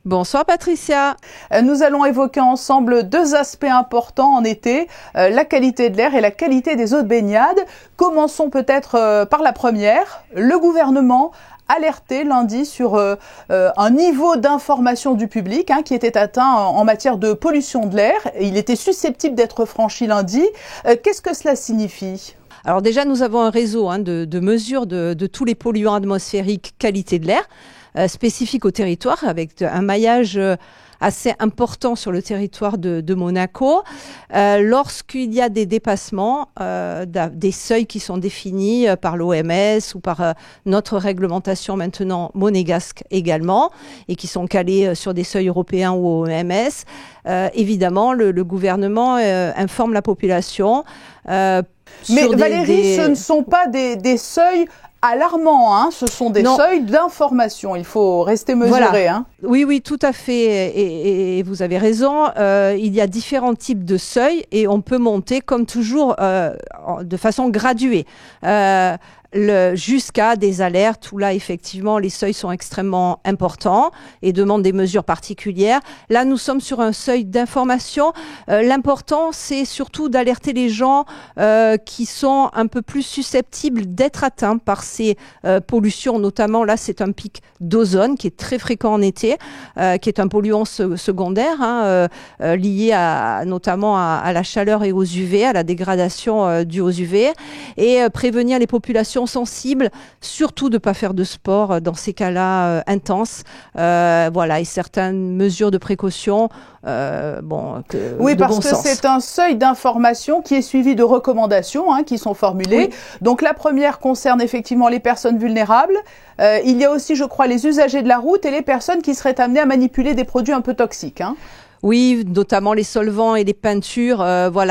Bonsoir Patricia. Nous allons évoquer ensemble deux aspects importants en été, la qualité de l'air et la qualité des eaux de baignade. Commençons peut-être par la première. Le gouvernement alerté lundi sur un niveau d'information du public qui était atteint en matière de pollution de l'air. Il était susceptible d'être franchi lundi. Qu'est-ce que cela signifie ? Alors déjà, nous avons un réseau de mesures de tous les polluants atmosphériques qualité de l'air. Spécifique au territoire, avec un maillage assez important sur le territoire de Monaco. Lorsqu'il y a des dépassements, des seuils qui sont définis par l'OMS ou par notre réglementation maintenant monégasque également, et qui sont calés sur des seuils européens ou OMS, évidemment, le gouvernement informe la population. Mais Valérie, ce ne sont pas des seuils alarmant, ce sont des seuils d'information. Il faut rester mesuré. Voilà. Oui, tout à fait. Et vous avez raison. Il y a différents types de seuils et on peut monter, comme toujours, de façon graduée. Jusqu'à des alertes où là, effectivement, les seuils sont extrêmement importants et demandent des mesures particulières. Là, nous sommes sur un seuil d'information. L'important, c'est surtout d'alerter les gens qui sont un peu plus susceptibles d'être atteints par ces pollutions. Notamment, là, c'est un pic d'ozone qui est très fréquent en été, qui est un polluant secondaire, lié notamment à la chaleur et aux UV, à la dégradation due aux UV, et prévenir les populations sensibles, surtout de ne pas faire de sport dans ces cas-là intenses. Et certaines mesures de précaution. Oui, parce que c'est un seuil d'information qui est suivi de recommandations qui sont formulées. Oui. Donc la première concerne effectivement les personnes vulnérables. Il y a aussi, je crois, les usagers de la route et les personnes qui seraient amenées à manipuler des produits un peu toxiques. Oui, notamment les solvants et les peintures,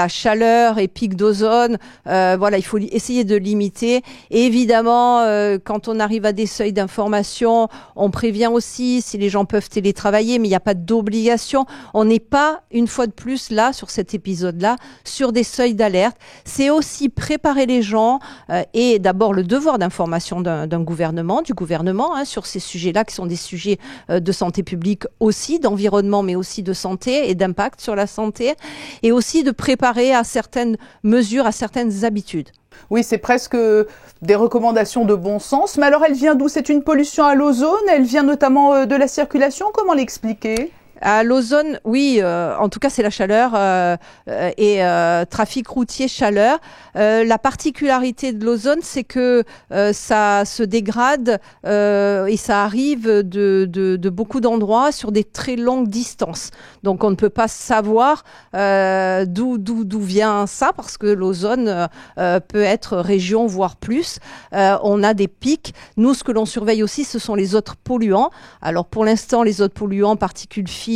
chaleur et pic d'ozone, il faut essayer de limiter. Et évidemment, quand on arrive à des seuils d'information, on prévient aussi si les gens peuvent télétravailler, mais il n'y a pas d'obligation. On n'est pas, une fois de plus, là, sur cet épisode-là, sur des seuils d'alerte. C'est aussi préparer les gens et d'abord le devoir d'information du gouvernement, sur ces sujets-là qui sont des sujets de santé publique aussi, d'environnement, mais aussi de santé et d'impact sur la santé, et aussi de préparer à certaines mesures, à certaines habitudes. Oui, c'est presque des recommandations de bon sens. Mais alors, elle vient d'où ? C'est une pollution à l'ozone ? Elle vient notamment de la circulation ? Comment l'expliquer ? À l'ozone, oui, en tout cas c'est la chaleur et trafic routier, chaleur. La particularité de l'ozone, c'est que ça se dégrade et ça arrive de beaucoup d'endroits sur des très longues distances. Donc on ne peut pas savoir d'où vient ça, parce que l'ozone peut être région, voire plus. On a des pics. Nous, ce que l'on surveille aussi, ce sont les autres polluants. Alors pour l'instant, les autres polluants, particules fines,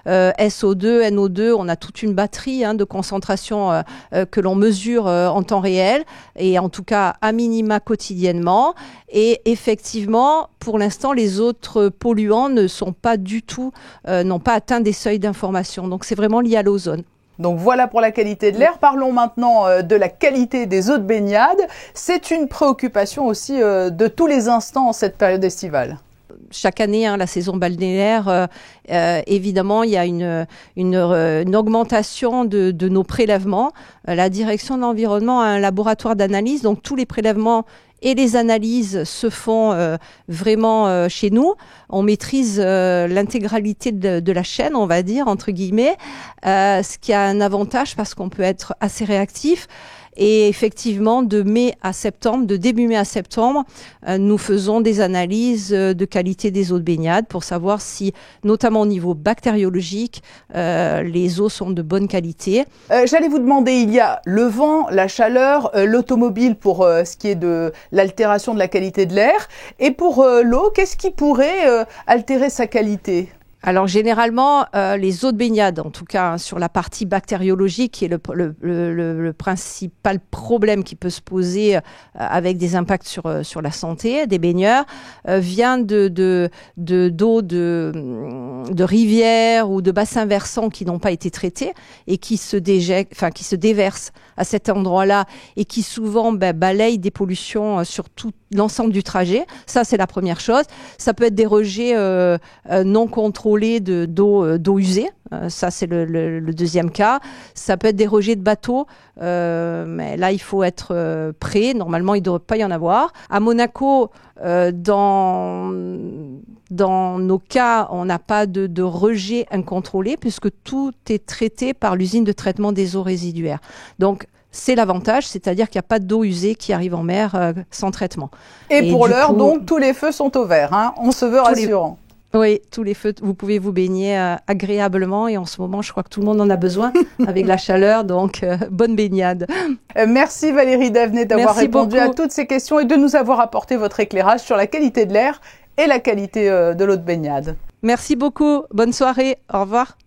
SO2, NO2, on a toute une batterie de concentration que l'on mesure en temps réel et en tout cas à minima quotidiennement. Et effectivement, pour l'instant, les autres polluants ne sont pas du tout, n'ont pas atteint des seuils d'information. Donc c'est vraiment lié à l'ozone. Donc voilà pour la qualité de l'air. Parlons maintenant de la qualité des eaux de baignade. C'est une préoccupation aussi de tous les instants en cette période estivale. Chaque année, la saison balnéaire, évidemment, il y a une augmentation de nos prélèvements. La direction de l'environnement a un laboratoire d'analyse, donc tous les prélèvements et les analyses se font vraiment chez nous. On maîtrise l'intégralité de la chaîne, on va dire, entre guillemets, ce qui a un avantage parce qu'on peut être assez réactif. Et effectivement, de début mai à septembre, nous faisons des analyses de qualité des eaux de baignade pour savoir si, notamment au niveau bactériologique, les eaux sont de bonne qualité. J'allais vous demander, il y a le vent, la chaleur, l'automobile pour ce qui est de l'altération de la qualité de l'air. Et pour l'eau, qu'est-ce qui pourrait altérer sa qualité ? Alors généralement, les eaux de baignade, en tout cas sur la partie bactériologique, qui est le principal problème qui peut se poser avec des impacts sur la santé des baigneurs, vient d'eau de rivières ou de bassins versants qui n'ont pas été traités et qui se déversent à cet endroit-là et qui souvent balayent des pollutions sur tout l'ensemble du trajet. Ça, c'est la première chose. Ça peut être des rejets non contrôlés contrôlée d'eau usée. Ça, c'est le deuxième cas. Ça peut être des rejets de bateaux, mais là, il faut être prêt. Normalement, il ne devrait pas y en avoir. À Monaco, dans nos cas, on n'a pas de rejet incontrôlé puisque tout est traité par l'usine de traitement des eaux résiduaires. Donc, c'est l'avantage, c'est-à-dire qu'il n'y a pas d'eau usée qui arrive en mer sans traitement. Et pour l'heure, donc, tous les feux sont au vert. Hein. On se veut rassurant. Oui, tous les feux, vous pouvez vous baigner agréablement et en ce moment, je crois que tout le monde en a besoin avec la chaleur, donc bonne baignade. Merci Valérie Davenet d'avoir répondu à toutes ces questions et de nous avoir apporté votre éclairage sur la qualité de l'air et la qualité de l'eau de baignade. Merci beaucoup, bonne soirée, au revoir.